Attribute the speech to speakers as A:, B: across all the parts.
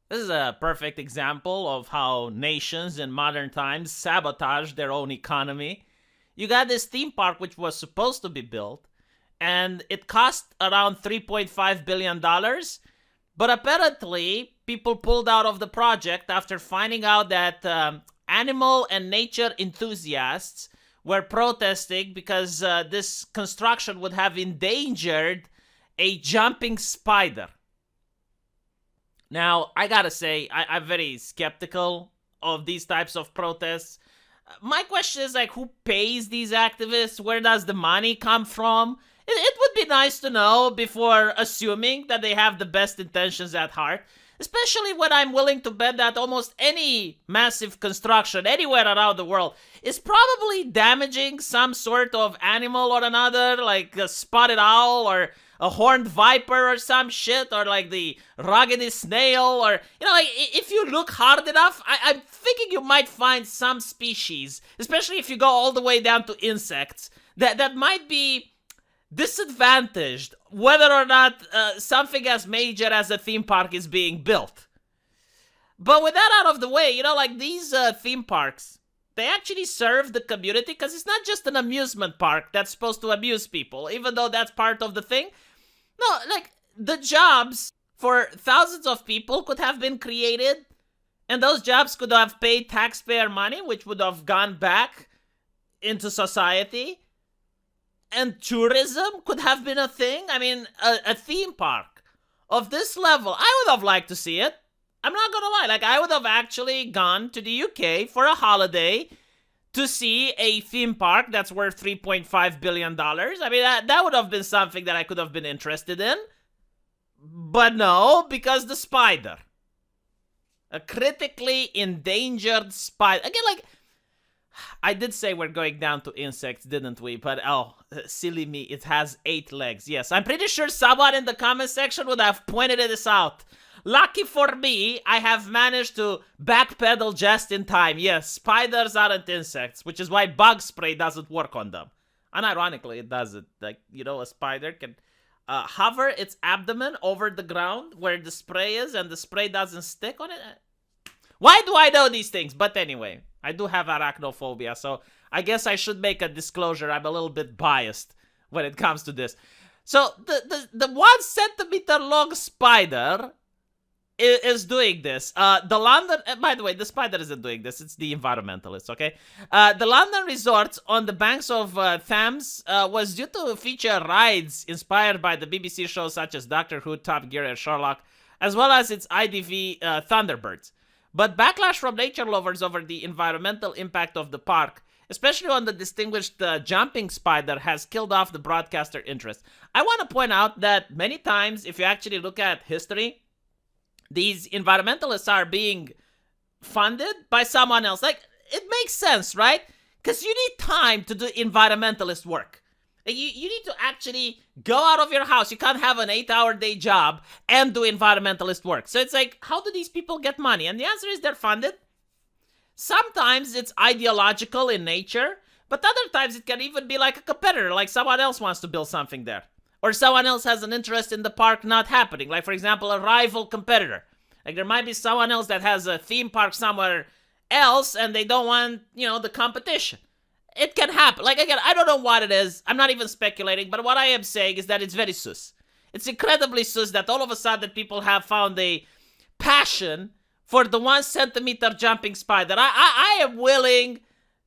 A: This is a perfect example of how nations in modern times sabotage their own economy. You got this theme park which was supposed to be built, and it cost around $3.5 billion. But apparently, people pulled out of the project after finding out that animal and nature enthusiasts were protesting because this construction would have endangered a jumping spider. Now, I gotta say, I'm very skeptical of these types of protests. My question is, like, who pays these activists? Where does the money come from? It would be nice to know before assuming that they have the best intentions at heart, especially when I'm willing to bet that almost any massive construction anywhere around the world is probably damaging some sort of animal or another, like a spotted owl or a horned viper or some shit, or like the ruggedy snail, or, like, if you look hard enough, I'm thinking you might find some species, especially if you go all the way down to insects, that might be disadvantaged whether or not something as major as a theme park is being built. But with that out of the way, like these theme parks, they actually serve the community, because it's not just an amusement park that's supposed to amuse people, even though that's part of the thing. No, like, the jobs for thousands of people could have been created, and those jobs could have paid taxpayer money, which would have gone back into society. And tourism could have been a thing. I mean, a theme park of this level, I would have liked to see it. I'm not gonna lie. Like, I would have actually gone to the UK for a holiday to see a theme park that's worth $3.5 billion. I mean, that would have been something that I could have been interested in. But no, because the spider. A critically endangered spider. Again, like, I did say we're going down to insects, didn't we? But, silly me, it has 8 legs. Yes, I'm pretty sure someone in the comment section would have pointed this out. Lucky for me, I have managed to backpedal just in time. Yes, spiders aren't insects, which is why bug spray doesn't work on them. And ironically, it doesn't. Like, a spider can hover its abdomen over the ground where the spray is, and the spray doesn't stick on it. Why do I know these things? But anyway, I do have arachnophobia, so I guess I should make a disclosure. I'm a little bit biased when it comes to this. So the 1 centimeter long spider is doing this. The London, by the way, the spider isn't doing this. It's the environmentalists, okay? The London resort on the banks of Thames was due to feature rides inspired by the BBC shows such as Doctor Who, Top Gear, and Sherlock, as well as its IDV Thunderbirds. But backlash from nature lovers over the environmental impact of the park, especially on the distinguished jumping spider, has killed off the broadcaster interest. I want to point out that many times, if you actually look at history, these environmentalists are being funded by someone else. Like, it makes sense, right? Because you need time to do environmentalist work. You need to actually go out of your house. You can't have an 8-hour day job and do environmentalist work. So it's like, how do these people get money? And the answer is they're funded. Sometimes it's ideological in nature, but other times it can even be like a competitor, like someone else wants to build something there. Or someone else has an interest in the park not happening. Like, for example, a rival competitor. Like, there might be someone else that has a theme park somewhere else, and they don't want, the competition. It can happen. Like, again, I don't know what it is. I'm not even speculating, but what I am saying is that it's very sus. It's incredibly sus that all of a sudden people have found a passion for the 1 centimeter jumping spider. I am willing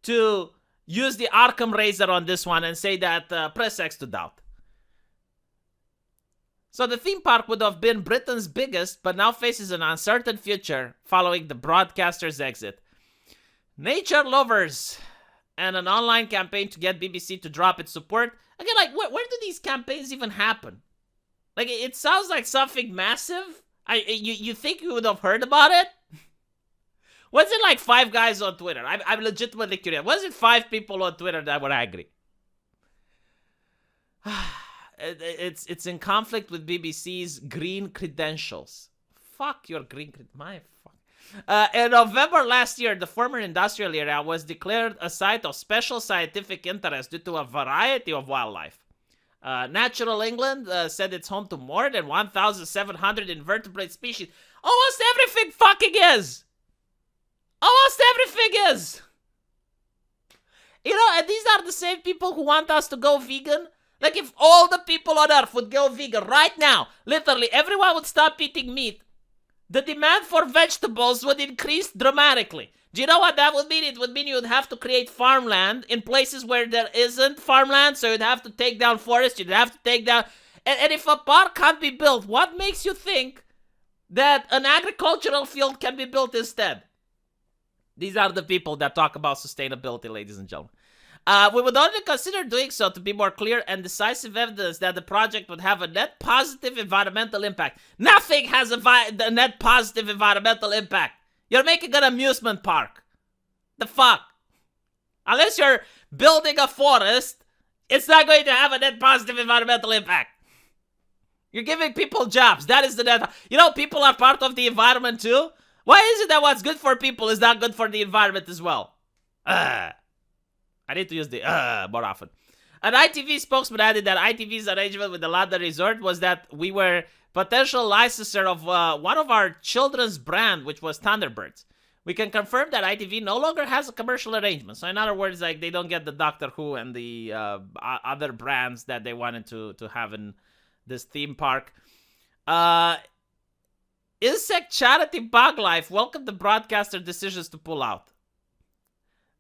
A: to use the Arkham razor on this one and say that press X to doubt. So the theme park would have been Britain's biggest, but now faces an uncertain future following the broadcaster's exit. Nature lovers and an online campaign to get BBC to drop its support. Again, like, where do these campaigns even happen? Like, it sounds like something massive. You think you would have heard about it? Was it like 5 guys on Twitter? I'm legitimately curious. Was it 5 people on Twitter that were angry? It's in conflict with BBC's green credentials. Fuck your green my fuck. In November last year, the former industrial area was declared a site of special scientific interest due to a variety of wildlife. Natural England said it's home to more than 1,700 invertebrate species. Almost everything fucking is. Almost everything is. You know, and these are the same people who want us to go vegan. Like, if all the people on Earth would go vegan right now, literally everyone would stop eating meat, the demand for vegetables would increase dramatically. Do you know what that would mean? It would mean you would have to create farmland in places where there isn't farmland, so you'd have to take down forests, you'd have to take down... And if a park can't be built, what makes you think that an agricultural field can be built instead? These are the people that talk about sustainability, ladies and gentlemen. We would only consider doing so to be more clear and decisive evidence that the project would have a net positive environmental impact. Nothing has a net positive environmental impact. You're making an amusement park. The fuck? Unless you're building a forest, it's not going to have a net positive environmental impact. You're giving people jobs. That is the net. You know, people are part of the environment too. Why is it that what's good for people is not good for the environment as well? I need to use the more often. An ITV spokesman added that ITV's arrangement with the London resort was that we were potential licensor of one of our children's brand, which was Thunderbirds. We can confirm that ITV no longer has a commercial arrangement. So in other words, like, they don't get the Doctor Who and the other brands that they wanted to have in this theme park. Insect charity Bug Life welcomed the broadcaster decisions to pull out.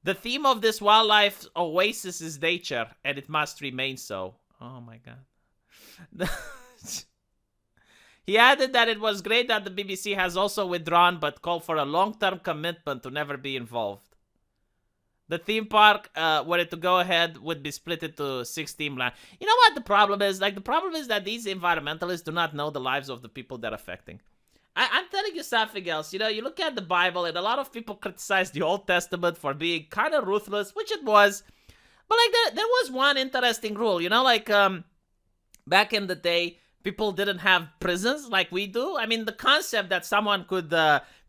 A: The theme of this wildlife oasis is nature, and it must remain so. Oh my god. He added that it was great that the BBC has also withdrawn, but called for a long-term commitment to never be involved. The theme park, were it to go ahead, would be split into 6 themeland. You know what the problem is? Like, the problem is that these environmentalists do not know the lives of the people they're affecting. I'm telling you something else. You know, you look at the Bible, and a lot of people criticize the Old Testament for being kind of ruthless, which it was. But, like, there was one interesting rule. You know, like, back in the day, people didn't have prisons like we do. I mean, the concept that someone could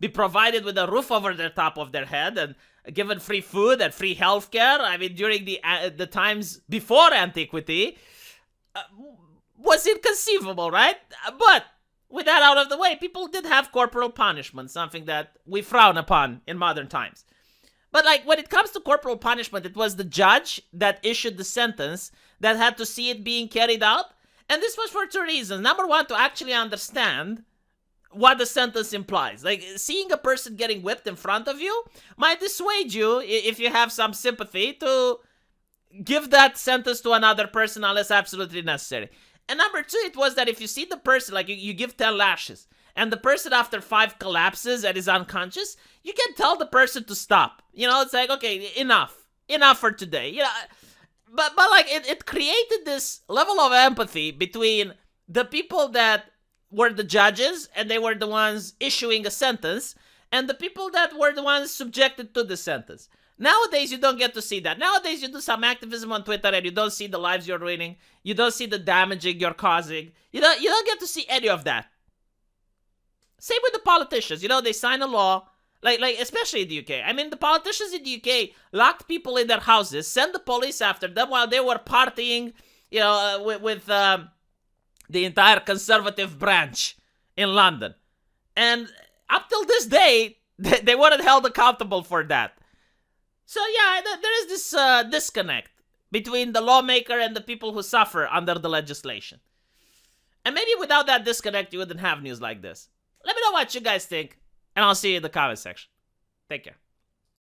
A: be provided with a roof over the top of their head and given free food and free healthcare, I mean, during the times before antiquity, was inconceivable, right? But with that out of the way, people did have corporal punishment, something that we frown upon in modern times. But, like, when it comes to corporal punishment, it was the judge that issued the sentence that had to see it being carried out. And this was for 2 reasons. Number one, to actually understand what the sentence implies. Like, seeing a person getting whipped in front of you might dissuade you, if you have some sympathy, to give that sentence to another person unless absolutely necessary. And number 2, it was that if you see the person, like, you give 10 lashes, and the person after 5 collapses and is unconscious, you can tell the person to stop. You know, it's like, okay, enough for today. You know, but like, it created this level of empathy between the people that were the judges, and they were the ones issuing a sentence, and the people that were the ones subjected to the sentence. Nowadays, you don't get to see that. Nowadays, you do some activism on Twitter and you don't see the lives you're ruining. You don't see the damaging you're causing. You don't get to see any of that. Same with the politicians. You know, they sign a law, like especially in the UK. I mean, the politicians in the UK locked people in their houses, sent the police after them while they were partying, you know, with the entire Conservative branch in London. And up till this day, they weren't held accountable for that. So yeah, there is this disconnect between the lawmaker and the people who suffer under the legislation. And maybe without that disconnect, you wouldn't have news like this. Let me know what you guys think, and I'll see you in the comment section. Take care.